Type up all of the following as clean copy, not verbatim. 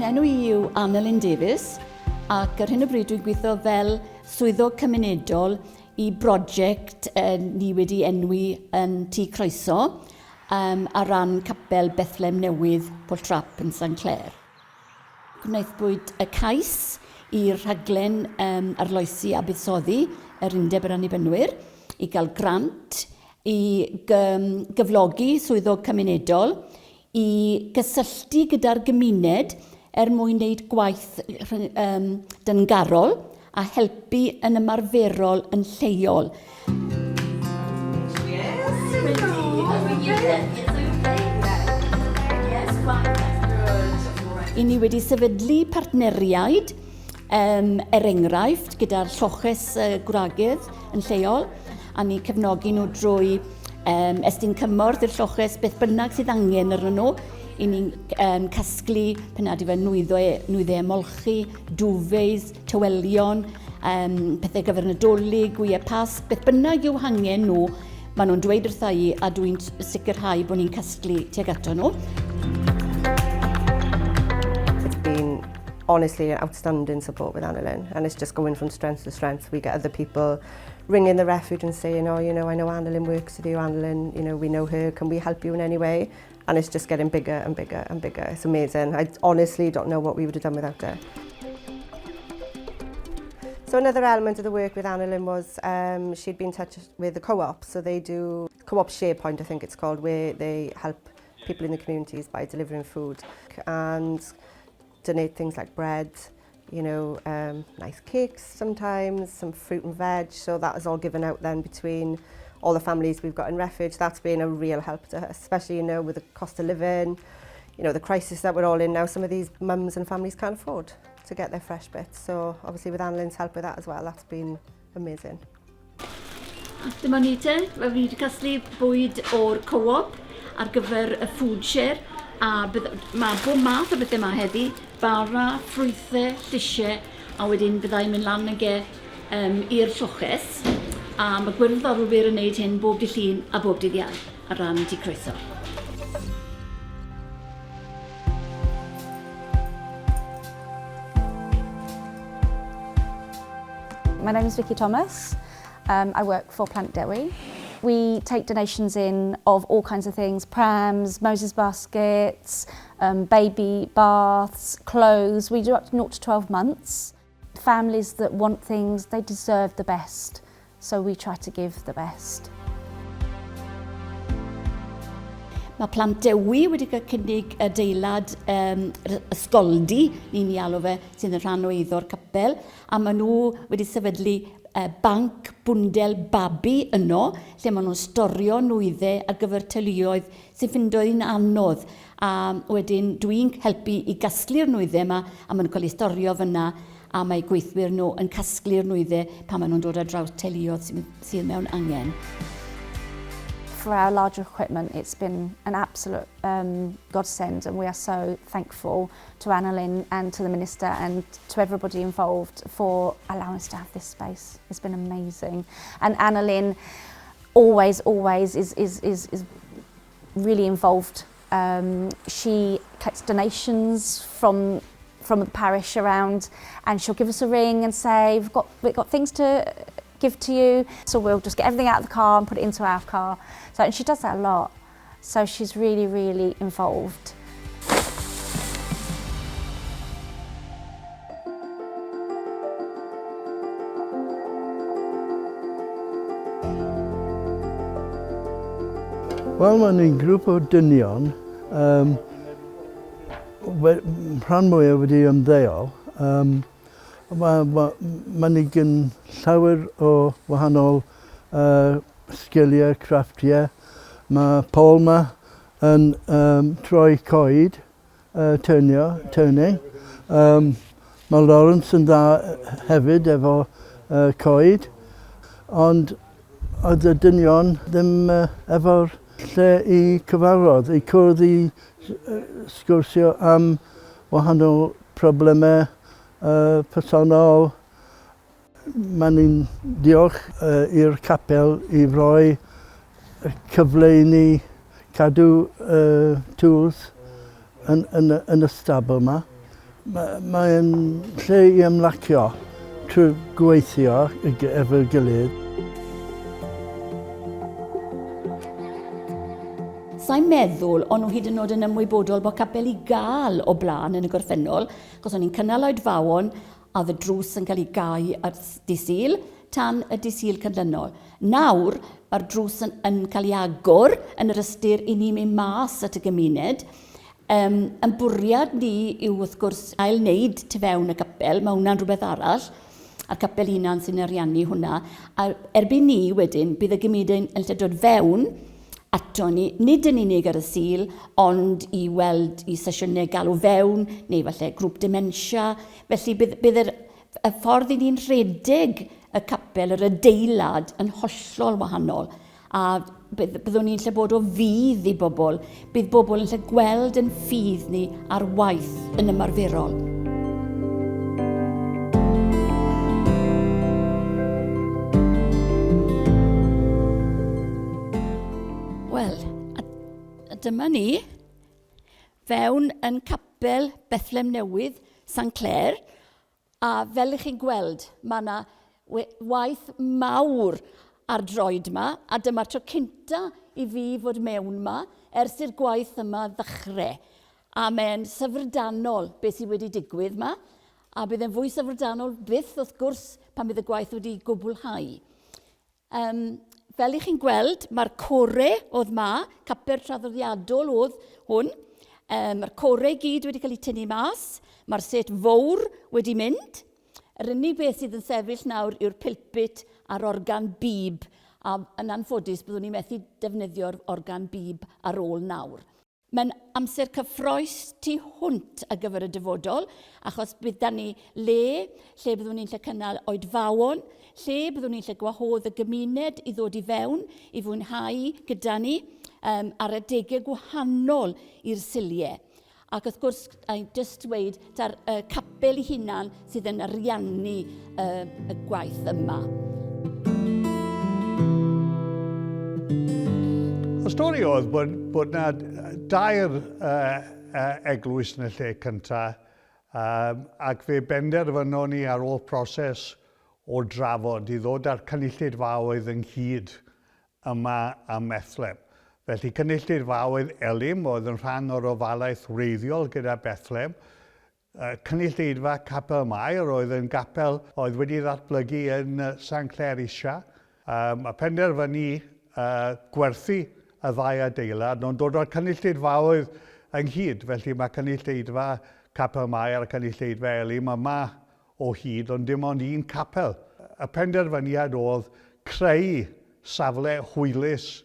Yn enw I yw Annalyn Davies ac ar hyn o bryd dwi'n gweithio fel swyddog cymunedol I prosiect ni wedi enwi yn Tŷ Croeso ar ran capel Bethlem Newydd Mhwll-trap San Clêr. Gwnaethpwyd y cais i'r rhaglen arloesi a buddsoddi yr Undeb yr Annibynwyr I gael grant I gyflogi swyddog cymunedol I gysylltu gyda'r gymuned mwyn wneud gwaith dyngarol a helpu yn ymarferol yn lleol. I ni wedi sefydlu partneriaid enghraifft gyda'r lloches gwragydd yn lleol a ni cefnogi nhw drwy estyn cymorth i'r lloches beth bynnag sydd angen arnyn nhw I ni'n casglu pan nad yw nwyddau emolchi, dwfeis, tywelion, pethau gyfernodoli, gwyau pas, beth bynnag yw hangen nhw, maen nhw'n dweud wrtha I a dwi'n sicrhau bod ni'n casglu tuag ato nhw. It's been honestly an outstanding support with Annalyn, and it's just going from strength to strength. We get other people ringing the refuge and saying, oh, you know, I know Annalyn works with you, Annalyn, you know, we know her, can we help you in any way? And it's just getting bigger and bigger and bigger. It's amazing. I honestly don't know what we would have done without her. So another element of the work with Annalyn was she'd been in touch with the co-op. So they do co-op SharePoint, I think it's called, where they help people in the communities by delivering food and donate things like bread, you know, nice cakes sometimes, some fruit and veg. So that is all given out then between all the families we've got in refuge. That's been a real help to us, especially, you know, with the cost of living, you know, the crisis that we're all in now. Some of these mums and families can't afford to get their fresh bits. So obviously with Annalyn's help with that as well, that's been amazing. Dyma ni te, fe wedi casglu bwyd o'r co-op ar gyfer y food share a mae bob math o bethau yma heddi, bara, ffrwythau, llysiau a wedyn byddai'n mynd lan ag i'r lloches. A mae gwirfoddolwyr yn gwneud hyn bob dydd Llun a bob dydd Iau ar ran Tŷ Croeso. My name is Vicky Thomas. I work for Plant Dewi. We take donations in of all kinds of things, prams, Moses baskets, baby baths, clothes. We do up to 0 to 12 months. Families that want things, they deserve the best. So we try to give the best. Mae Plant Dewi wedi cael cynnig adeilad ysgoldi, ni'n alw fe, sydd yn rhan o eiddo'r capel, a maen nhw wedi sefydlu banc bwndel babi yno, lle maen nhw'n storio nwyddau ar gyfer teuluoedd sy'n ffindoedd yn anodd. A wedyn dwi'n helpu I gasglu'r nwyddau yma, a maen nhw'n cael eu storio fyna, a mae gweithwyr nhw yn casglu'r nwyddau pan maen nhw'n dod ar draws teuluoedd sydd mewn angen. For our larger equipment, it's been an absolute godsend, and we are so thankful to Annalyn and to the Minister and to everybody involved for allowing us to have this space. It's been amazing. And Annalyn always is really involved. She collects donations from the parish around, and she'll give us a ring and say, we've got things to give to you. So we'll just get everything out of the car and put it into our car. So, and she does that a lot. So she's really, really involved. Wel, mae ni'n grŵp o dynion. Rhan mwyaf wedi ymddeol. Mae ni gan llawer o wahanol sgiliau, craftiau. Mae Paul ma yn troi coed, turning. Mae Lawrence yn dda hefyd efo coed. Ond oedd y dynion ddim efo'r lle I cyfarfod, I cwrdd I sgwrsio am wahanol problemau personol. Mae ni'n diolch i'r capel I roi cyfle I ni cadw tools yn y stabl yma. Mae'n lle i ymlacio trwy gweithio efo'r gilydd. Sa'n meddwl o'n nhw hyd yn oed yn ymwybodol bod capel i gael o blaen yn y gorffennol, achos o'n i'n cynnal oedfawon a oedd y drws yn cael ei gau ar dydd Sul tan y dydd Sul canlynol. Nawr, mae'r drws yn cael ei agor yn yr ystyr i ni'n mynd mas at y gymuned. Yn bwriad ni yw wrth gwrs ail-wneud tu fewn y capel, mae hwnna'n rhywbeth arall, a'r capel unan sy'n ariannu hwnna. A erbyn ni wedyn, bydd y gymuned yn lle dod fewn ato ni, nid yn unig ar y Sul, ond i weld i sesiynau galw fewn, neu falle grŵp dementia. Felly bydd y ffordd i ni'n rhedeg y capel, yr adeilad, yn hollol wahanol. A byddwn ni'n lle bod o fydd i bobl. Bydd bobl yn lle gweld yn ffydd ni ar waith yn ymarferol. Wel, a dyma ni, fewn yn capel Bethlem Newydd San Clêr, a fel ych chi'n gweld, mae yna waith mawr ar droed yma, a dyma'r tro cynta i fi fod mewn yma, ers i'r gwaith yma ddechrau. A mae'n syfrdanol beth sydd wedi digwydd yma, a bydd yn fwy syfrdanol byth wrth gwrs pan bydd y gwaith wedi gwblhau. Fel ych chi'n gweld, mae'r core oedd ma, capel traddodiadol oedd hwn. Mae'r core gyd wedi cael ei tynnu mas, mae'r set fawr wedi mynd. Yr unig beth sydd yn sefyll nawr yw'r pulpit a'r organ bib, a yn anffodus byddwn ni'n methu defnyddio'r organ bib ar ôl nawr. Mae'n amser cyffroes tu hwnt ar gyfer y dyfodol, achos bydd da ni lle byddwn ni'n lle cynnal oedfawon, lle byddwn ni'n lle gwahodd y gymuned i ddod i fewn, i fwynhau gyda ni ar adegau gwahanol i'r siliau. Ac wrth gwrs, just dweud, ta'r capel ei hunan sydd yn ariannu y gwaith yma. Y stori oedd bod yna dair eglwys yn y lle cyntaf, ac fe benderfynon ni ar ôl proses o drafod i ddod â'r cynulleidfaoedd ynghyd yma ym Mhwll-trap. Felly cynulleidfaoedd Elim oedd yn rhan o'r ofalaeth wreiddiol gyda Bethlehem. Cynulleidfa Capel Mair oedd yn gapel oedd wedi ddatblygu yn San Clêr Isa. Mae penderfynu gwerthu y ddau adeilad, ond dod o'r cynulleidfaoedd ynghyd. Felly mae cynulleidfa Capel Mair a cynulleidfa Elim yma o hyd, ond dim ond un capel. Y penderfyniad oedd creu safle hwylus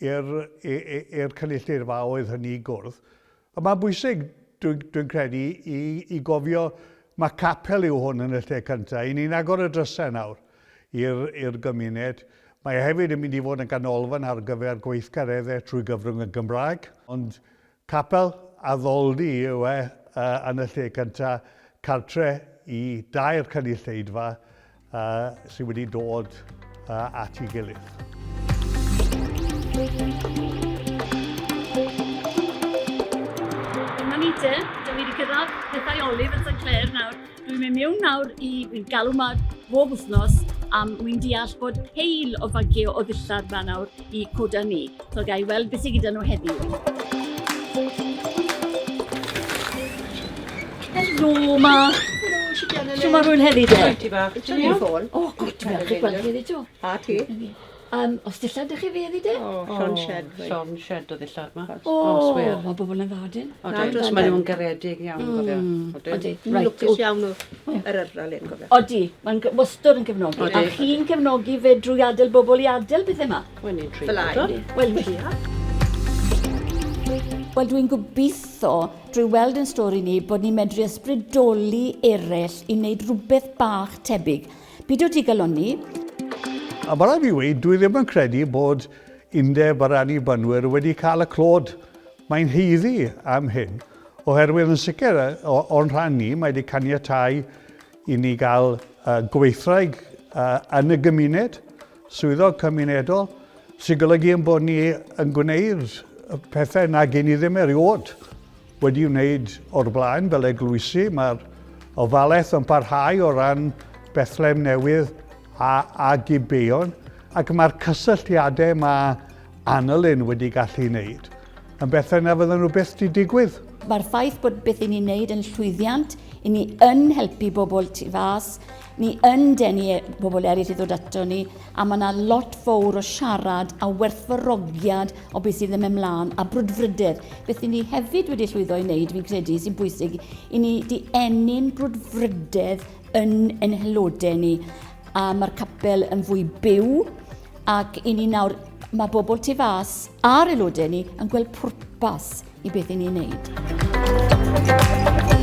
i'r cynulleidfaoedd hynny gwrdd. A mae'n bwysig, dwi'n credu, i gofio mae capel yw hwn yn y lle cyntaf. I ni'n agor y drysau nawr i'r gymuned. Mae hefyd yn mynd i fod yn ganolfan ar gyfer gweithgareddau trwy gyfrwng y Gymraeg. Ond capel a ddoldi yw yn y lle cyntaf cartre i dair cynulleidfa sydd wedi dod at ei gilydd. Dyma ni te, da ni wedi cyrraedd pethau olif yn San Clêr nawr. Dwi'n mynd mewn nawr i galw yma bob wythnos am wy'n deall bod heil o fagiau o ddillad ma nawr i coda ni. So gai weld beth sydd gyda nhw heddiw. Helo ma! Siw mae rhywun heddi de? Gwythi bach. Ti'n ei ffôn? O, gwyd fel chi gweld heddi to. A ti? Os dillad ydych chi fe heddi de? Llon shed. Llon shed o ddillad ma. Mae bobl yn ddadyn. Mae nhw'n garedig iawn, gofio. Odi, Lwcus iawn yr yrral un, gofio. Odi, mae'n wastod yn cefnogi. A chi'n cefnogi fe drwy adael bobl i adael beth yma? Wel, ni'n tri. Wel, Wel, dwi'n gobeithio drwy weld yn stori ni bod ni'n medru ysbrydoli eraill i wneud rhywbeth bach tebyg. Byd o ti galoni? A mae'n rhaid i weid, dwi ddim yn credu bod undeb ar annibynwyr wedi cael y clod. Mae'n heiddi am hyn, oherwydd yn sicr o'n rhan ni, mae wedi caniatáu i ni gael gweithraig yn y gymuned, swyddog cymunedol, sy'n golygu yn bod ni yn gwneud pethau na gen i ddim erioed wedi wneud o'r blaen fel eglwysi. Mae'r ofalaeth yn parhau o ran Bethlem Newydd a Gibeon, ac mae'r cysylltiadau mae Annalyn wedi gallu wneud yn bethau na fydden nhw byth wedi digwydd. Mae'r ffaith bod beth i ni'n wneud yn llwyddiant, i ni yn helpu bobl tu fas, ni yn denu bobl eraill i ddod ato ni, a mae yna lot fawr o siarad a werthfawrogiad o beth sydd yn ymlaen, a brwdfrydedd. Beth i ni hefyd wedi llwyddo i wneud, fi'n credu, sy'n bwysig, i ni di enyn brwdfrydedd yn ein haelodau ni. A mae'r capel yn fwy byw, ac i ni nawr, mae bobl tu fas a'r aelodau ni yn gweld pwrpas i beth i ni'n wneud.